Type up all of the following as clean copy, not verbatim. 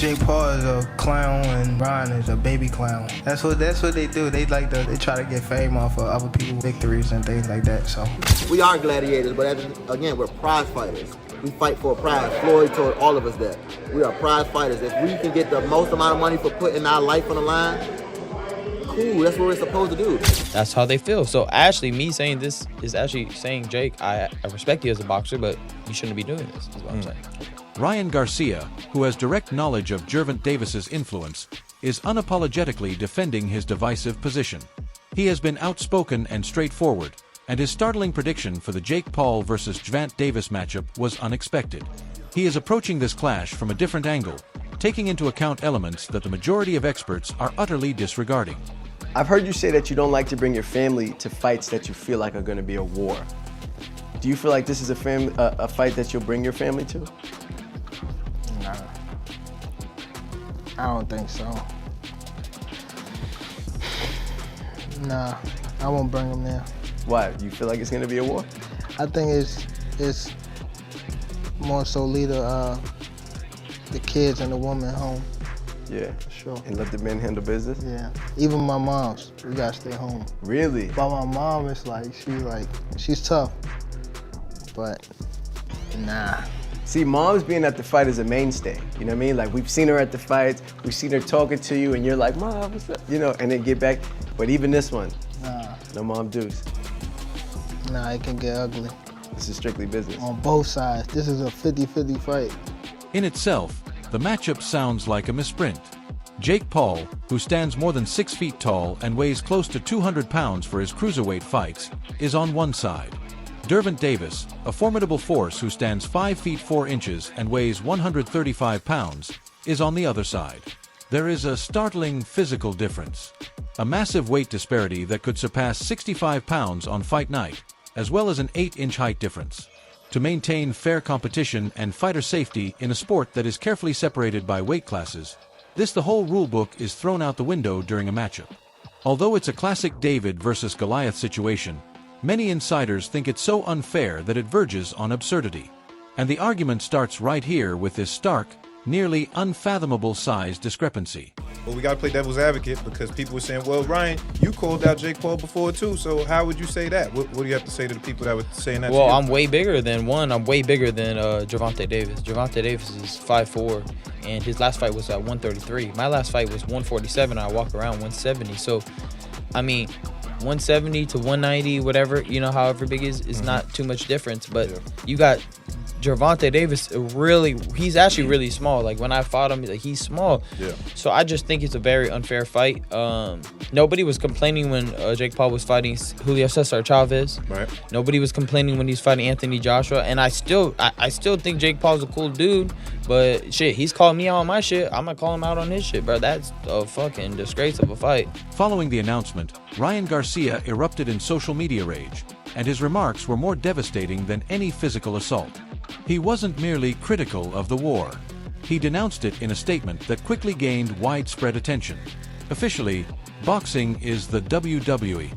Jake Paul is a clown and Ryan is a baby clown. That's what they do. They try to get fame off of other people's victories and things like that. So we are gladiators, but again, we're prize fighters. We fight for a prize. Floyd told all of us that. We are prize fighters. If we can get the most amount of money for putting our life on the line, cool, that's what we're supposed to do. That's how they feel. So actually, me saying this is actually saying, Jake, I respect you as a boxer, but you shouldn't be doing this, is what I'm saying. Ryan Garcia, who has direct knowledge of Gervonta Davis's influence, is unapologetically defending his divisive position. He has been outspoken and straightforward, and his startling prediction for the Jake Paul versus Gervonta Davis matchup was unexpected. He is approaching this clash from a different angle, taking into account elements that the majority of experts are utterly disregarding. I've heard you say that you don't like to bring your family to fights that you feel like are going to be a war. Do you feel like this is a fight that you'll bring your family to? Nah, I don't think so. Nah, I won't bring them there. Why? Do you feel like it's going to be a war? I think it's more so lead the kids and the woman home. Yeah, for sure. And let the men handle business? Yeah. Even my mom's, we gotta stay home. Really? But my mom is she's tough. But nah. See, mom's being at the fight is a mainstay. You know what I mean? Like, we've seen her at the fights, we've seen her talking to you, and you're like, Mom, what's up? You know, and then get back. But even this one, nah. No mom deuce. Nah, it can get ugly. This is strictly business. On both sides. This is a 50-50 fight. In itself, the matchup sounds like a misprint. Jake Paul, who stands more than 6 feet tall and weighs close to 200 pounds for his cruiserweight fights, is on one side. Gervonta Davis, a formidable force who stands 5 feet 4 inches and weighs 135 pounds, is on the other side. There is a startling physical difference. A massive weight disparity that could surpass 65 pounds on fight night, as well as an 8-inch height difference. To maintain fair competition and fighter safety in a sport that is carefully separated by weight classes, the whole rulebook is thrown out the window during a matchup. Although it's a classic David versus Goliath situation, many insiders think it's so unfair that it verges on absurdity. And the argument starts right here with this stark, nearly unfathomable size discrepancy. Well, we got to play devil's advocate because people were saying, well, Ryan, you called out Jake Paul before too, so how would you say that? What do you have to say to the people that were saying that? Well, I'm way bigger than Gervonta Davis. Gervonta Davis is 5'4", and his last fight was at 133. My last fight was 147, and I walk around 170. So, I mean, 170 to 190, whatever, you know, however big is not too much difference. But you got Gervonta Davis, he's actually really small. Like, when I fought him, he's small. Yeah. So I just think it's a very unfair fight. Nobody was complaining when Jake Paul was fighting Julio Cesar Chavez. Right. Nobody was complaining when he's fighting Anthony Joshua. And I still think Jake Paul's a cool dude. But shit, he's calling me out on my shit. I'm gonna call him out on his shit, bro. That's a fucking disgrace of a fight. Following the announcement, Ryan Garcia erupted in social media rage, and his remarks were more devastating than any physical assault. He wasn't merely critical of the war. He denounced it in a statement that quickly gained widespread attention. Officially, boxing is the WWE.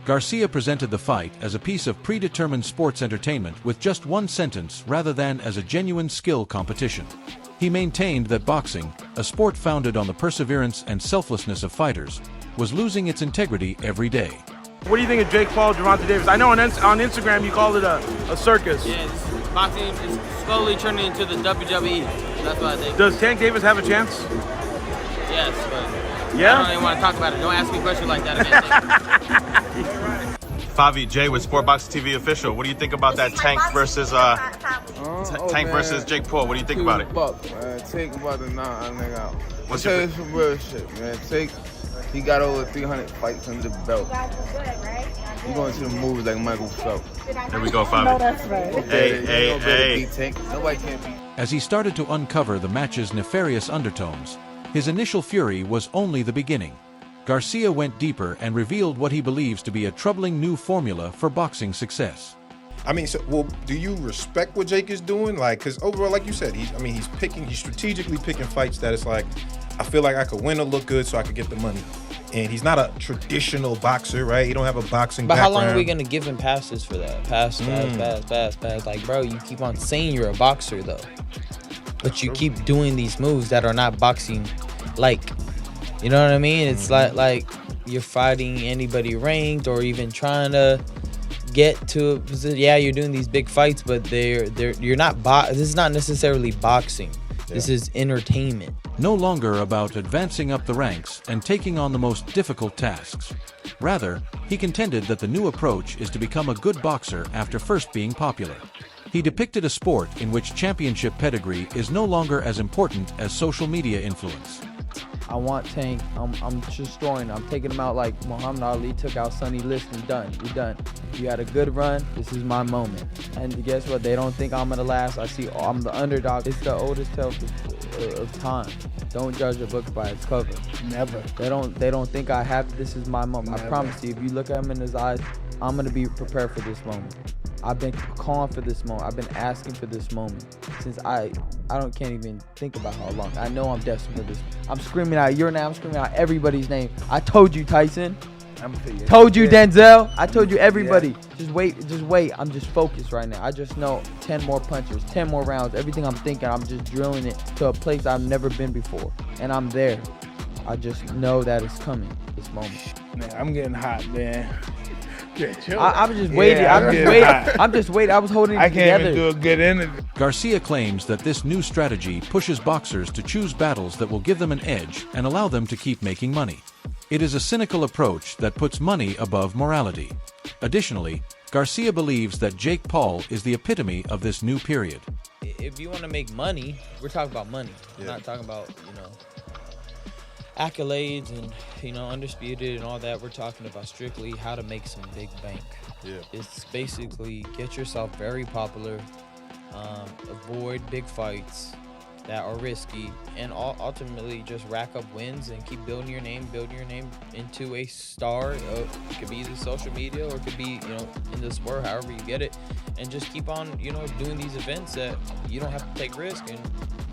Garcia presented the fight as a piece of predetermined sports entertainment with just one sentence rather than as a genuine skill competition. He maintained that boxing, a sport founded on the perseverance and selflessness of fighters, was losing its integrity every day. What do you think of Jake Paul, Gervonta Davis? I know on Instagram you called it a circus. Yeah, boxing is slowly turning into the WWE. That's what I think. Does Tank Davis have a chance? Yes, but yeah? I don't even want to talk about it. Don't ask me questions like that again. Favi J with Sport Boxing TV official. What do you think about that Tank versus versus Jake Paul? What do you think about it? Tank about to knock a nigga out. What's your some real shit, man? Tank, he got over 300 fights under the belt. He going to the movies like Michael Phelps. Here we go, Favi. No, that's right. Hey. Nobody can beat. As he started to uncover the match's nefarious undertones, his initial fury was only the beginning. Garcia went deeper and revealed what he believes to be a troubling new formula for boxing success. I mean, do you respect what Jake is doing? Like, because overall, like you said, he's strategically picking fights that it's like, I feel like I could win or look good so I could get the money. And he's not a traditional boxer, right? He don't have a boxing background. But how long are we gonna give him passes for that? Pass. Like, bro, you keep on saying you're a boxer though, but you keep doing these moves that are not boxing. Like, you know what I mean? It's like you're fighting anybody ranked or even trying to get to a position. Yeah, you're doing these big fights, but you're not. This is not necessarily boxing. Yeah. This is entertainment. No longer about advancing up the ranks and taking on the most difficult tasks. Rather, he contended that the new approach is to become a good boxer after first being popular. He depicted a sport in which championship pedigree is no longer as important as social media influence. I want Tank. I'm destroying him. I'm taking him out like Muhammad Ali took out Sonny Liston. Done. You're done. You had a good run. This is my moment. And guess what? They don't think I'm gonna last. I'm the underdog. It's the oldest tale of time. Don't judge a book by its cover. Never. They don't think I have. This is my moment. Never. I promise you. If you look at him in his eyes, I'm gonna be prepared for this moment. I've been calling for this moment. I've been asking for this moment since I can't even think about how long. I know I'm desperate for this. I'm screaming out your name. I'm screaming out everybody's name. I told you, Tyson. Told you, Denzel. I told you, everybody. Yeah. Just wait. I'm just focused right now. I just know 10 more punches, 10 more rounds. Everything I'm thinking, I'm just drilling it to a place I've never been before. And I'm there. I just know that it's coming, this moment. Man, I'm getting hot, man. I was just waiting. I'm just waiting. I was holding it together. I can't even do a good interview. Garcia claims that this new strategy pushes boxers to choose battles that will give them an edge and allow them to keep making money. It is a cynical approach that puts money above morality. Additionally, Garcia believes that Jake Paul is the epitome of this new period. If you want to make money, we're talking about money. We're not talking about, accolades and undisputed and all that. We're talking about strictly how to make some big bank. It's basically get yourself very popular, avoid big fights that are risky, and ultimately just rack up wins and keep building your name into a star. It could be either social media or it could be in the sport, however you get it, and just keep on doing these events that you don't have to take risk and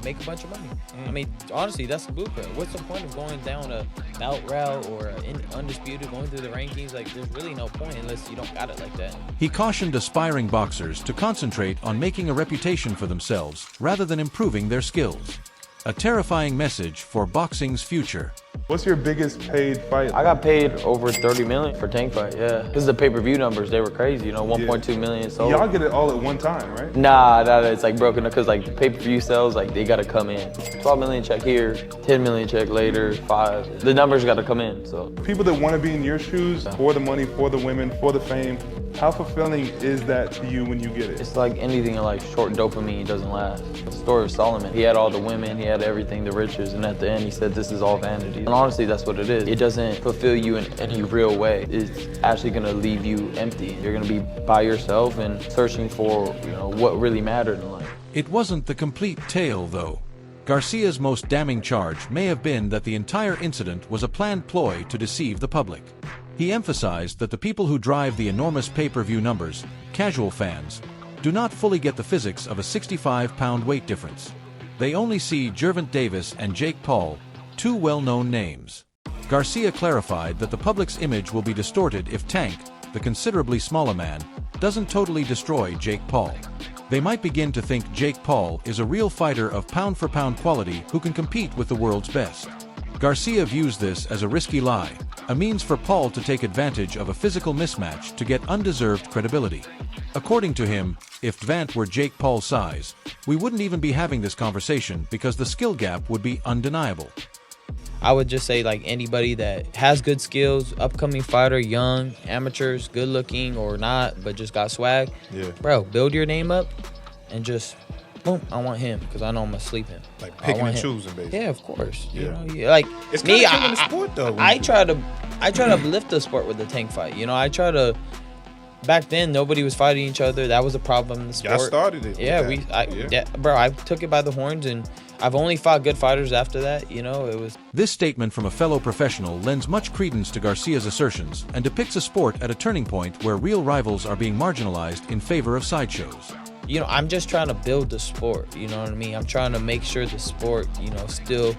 make a bunch of money. I mean, honestly, that's the blueprint. What's the point of going down a bout route or undisputed, going through the rankings? Like, there's really no point unless you don't got it like that. He cautioned aspiring boxers to concentrate on making a reputation for themselves rather than improving their skills. A terrifying message for boxing's future. What's your biggest paid fight? I got paid over 30 million for Tank fight, yeah. This is the pay-per-view numbers, they were crazy, 1.2 million sold. Y'all get it all at one time, right? Nah, it's like broken up, because like pay-per-view sales, like they gotta come in. 12 million check here, 10 million check later, 5. The numbers gotta come in, so. People that wanna be in your shoes, for the money, for the women, for the fame, how fulfilling is that to you when you get it? It's like anything in life, short dopamine doesn't last. The story of Solomon, he had all the women, he had everything, the riches, and at the end he said this is all vanity. And honestly, that's what it is. It doesn't fulfill you in any real way. It's actually gonna leave you empty. You're gonna be by yourself and searching for, what really mattered in life. It wasn't the complete tale, though. Garcia's most damning charge may have been that the entire incident was a planned ploy to deceive the public. He emphasized that the people who drive the enormous pay-per-view numbers, casual fans, do not fully get the physics of a 65-pound weight difference. They only see Gervonta Davis and Jake Paul, two well-known names. Garcia clarified that the public's image will be distorted if Tank, the considerably smaller man, doesn't totally destroy Jake Paul. They might begin to think Jake Paul is a real fighter of pound-for-pound quality who can compete with the world's best. Garcia views this as a risky lie, a means for Paul to take advantage of a physical mismatch to get undeserved credibility. According to him, if Gervonta were Jake Paul's size, we wouldn't even be having this conversation because the skill gap would be undeniable. I would just say, like, anybody that has good skills, upcoming fighter, young, amateurs, good looking or not, but just got swag. Bro, build your name up and just, boom, I want him because I know I'm going to sleep him. Like picking and choosing, basically. Yeah, of course. Like, it's me, kind of in the sport, though. I try to uplift the sport with the Tank fight. I try to back then nobody was fighting each other. That was a problem in the sport. Y'all started it. Yeah, bro, I took it by the horns, and I've only fought good fighters after that. You know, it was. This statement from a fellow professional lends much credence to Garcia's assertions and depicts a sport at a turning point where real rivals are being marginalized in favor of sideshows. You know, I'm just trying to build the sport, you know what I mean? I'm trying to make sure the sport, you know, still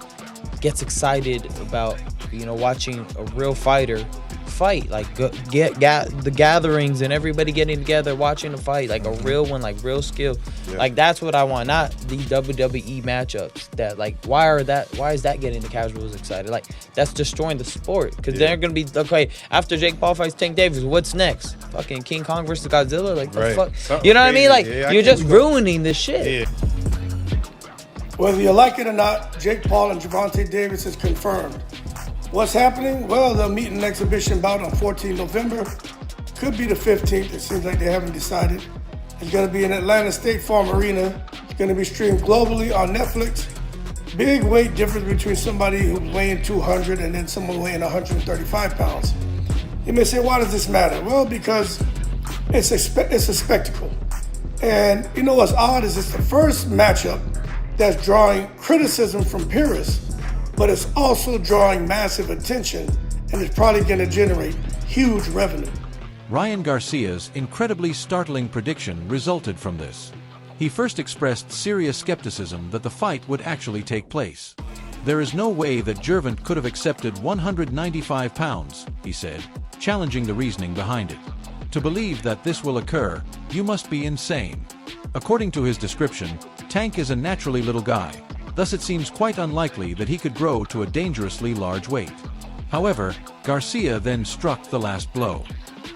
gets excited about, you know, watching a real fighter fight, like the gatherings and everybody getting together watching the fight, like a real one, like real skill. Yeah. Like that's what I want, not these WWE matchups that like why is that getting the casuals excited? Like that's destroying the sport, because they're gonna be okay after Jake Paul fights Tank Davis, what's next? Fucking King Kong versus Godzilla, like the fuck, something you know what I mean? Like you're just ruining this shit. Whether you like it or not, Jake Paul and Gervonta Davis is confirmed. What's happening? Well, they'll meet in an exhibition bout on 14 November. Could be the 15th. It seems like they haven't decided. It's going to be in Atlanta State Farm Arena. It's going to be streamed globally on Netflix. Big weight difference between somebody who's weighing 200 and then someone weighing 135 pounds. You may say, why does this matter? Well, because it's a spectacle. And you know what's odd is it's the first matchup that's drawing criticism from purists, but it's also drawing massive attention, and it's probably going to generate huge revenue. Ryan Garcia's incredibly startling prediction resulted from this. He first expressed serious skepticism that the fight would actually take place. There is no way that Gervonta could have accepted 195 pounds, he said, challenging the reasoning behind it. To believe that this will occur, you must be insane. According to his description, Tank is a naturally little guy. Thus it seems quite unlikely that he could grow to a dangerously large weight. However, Garcia then struck the last blow.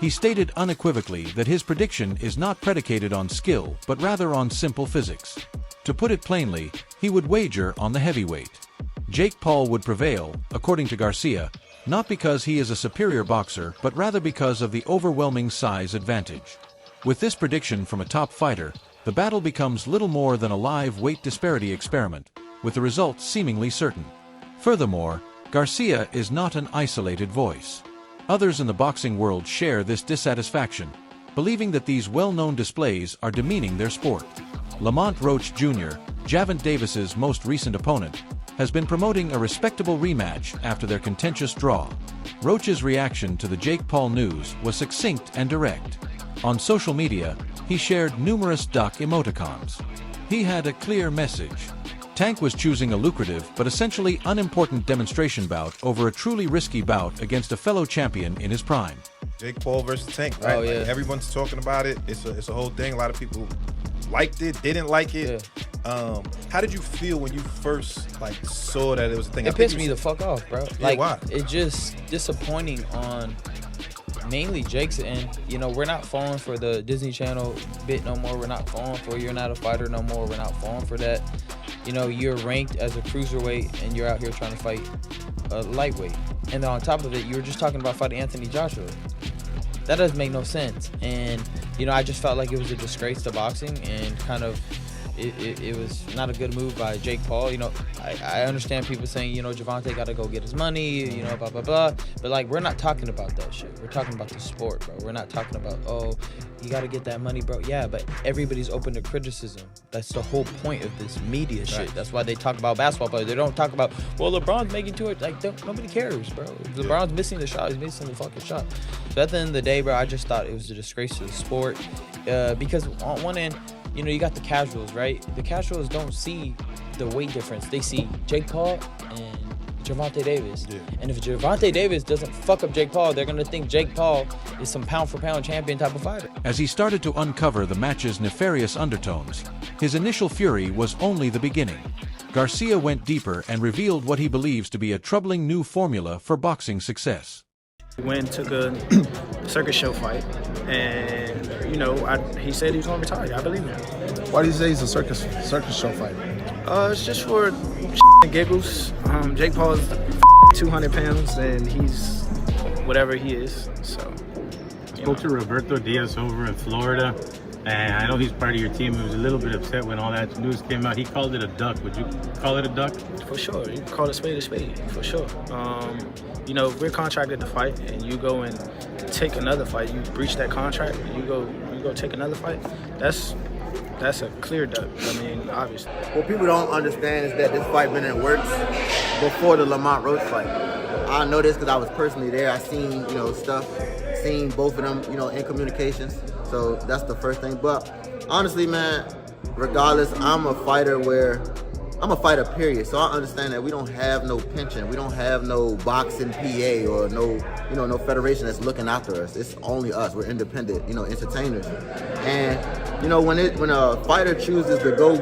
He stated unequivocally that his prediction is not predicated on skill, but rather on simple physics. To put it plainly, he would wager on the heavyweight. Jake Paul would prevail, according to Garcia, not because he is a superior boxer, but rather because of the overwhelming size advantage. With this prediction from a top fighter, the battle becomes little more than a live weight disparity experiment, with the results seemingly certain. Furthermore, Garcia is not an isolated voice. Others in the boxing world share this dissatisfaction, believing that these well-known displays are demeaning their sport. Lamont Roach Jr., Gervonta Davis's most recent opponent, has been promoting a respectable rematch after their contentious draw. Roach's reaction to the Jake Paul news was succinct and direct. On social media, he shared numerous duck emoticons. He had a clear message. Tank was choosing a lucrative but essentially unimportant demonstration bout over a truly risky bout against a fellow champion in his prime. Jake Paul versus Tank, right? Oh, yeah. Like, everyone's talking about it. It's a whole thing. A lot of people liked it, didn't like it. Yeah. How did you feel when you first saw that it was a thing? It pissed me the fuck off, bro. Yeah, why? It's just disappointing on mainly Jake's end. You know, we're not falling for the Disney Channel bit no more. We're not falling for you're not a fighter no more. We're not falling for that. You know, you're ranked as a cruiserweight and you're out here trying to fight a lightweight. And then on top of it, you were just talking about fighting Anthony Joshua. That doesn't make no sense. And, you know, I just felt like it was a disgrace to boxing, and kind of it was not a good move by Jake Paul. You know, I understand people saying, you know, Gervonta got to go get his money, you know, blah, blah, blah. But, we're not talking about that shit. We're talking about the sport, bro. We're not talking about, oh, you got to get that money, bro. Yeah, but everybody's open to criticism. That's the whole point of this media shit. That's why they talk about basketball players. They don't talk about, well, LeBron's making to it. Nobody cares, bro. If LeBron's missing the shot, he's missing the fucking shot. So at the end of the day, bro, I just thought it was a disgrace to the sport. Because on one end, you know, you got the casuals, right? The casuals don't see the weight difference. They see Jake Paul and Gervonta Davis. Yeah. And if Gervonta Davis doesn't fuck up Jake Paul, they're going to think Jake Paul is some pound-for-pound champion type of fighter. As he started to uncover the match's nefarious undertones, his initial fury was only the beginning. Garcia went deeper and revealed what he believes to be a troubling new formula for boxing success. Went took a circus show fight, and you know, he said he was gonna retire. I believe him. Why do you say he's a circus show fight? It's just for and giggles. Jake Paul is 200 pounds, and he's whatever he is. So. Spoke to Roberto Diaz over in Florida. And I know he's part of your team. He was a little bit upset when all that news came out. He called it a duck. Would you call it a duck? For sure. You can call it a spade, for sure. You know, if we're contracted to fight and you go and take another fight, you breach that contract, and you go take another fight, that's a clear duck. I mean, obviously. What people don't understand is that this fight been in works before the Lamont Roach fight. I know this because I was personally there. I seen, stuff, seen both of them, in communications. So that's the first thing. But honestly, man, regardless, I'm a fighter, period. So I understand that we don't have no pension. We don't have no boxing PA or no federation that's looking after us. It's only us. We're independent, entertainers. And, when a fighter chooses to go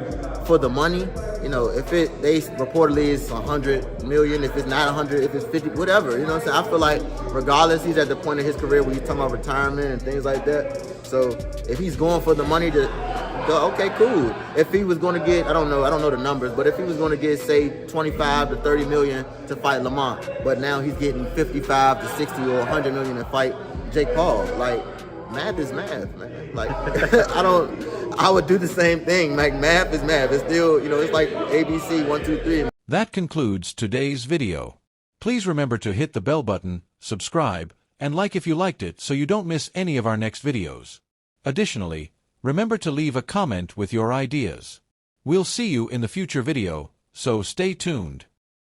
for the money, if they reportedly is 100 million, if it's not 100, if it's 50, whatever, you know what I'm saying? I feel like regardless, he's at the point of his career where he's talking about retirement and things like that. So if he's going for the money to go, okay, cool. If he was going to get, I don't know the numbers, but if he was going to get, say, 25 to 30 million to fight Lamont, but now he's getting 55 to 60 or 100 million to fight Jake Paul, like, math is math, man. Like, I would do the same thing. Like, math is math. It's still, it's like ABC 1, 2, 3. That concludes today's video. Please remember to hit the bell button, subscribe, and like if you liked it so you don't miss any of our next videos. Additionally, remember to leave a comment with your ideas. We'll see you in the future video, so stay tuned.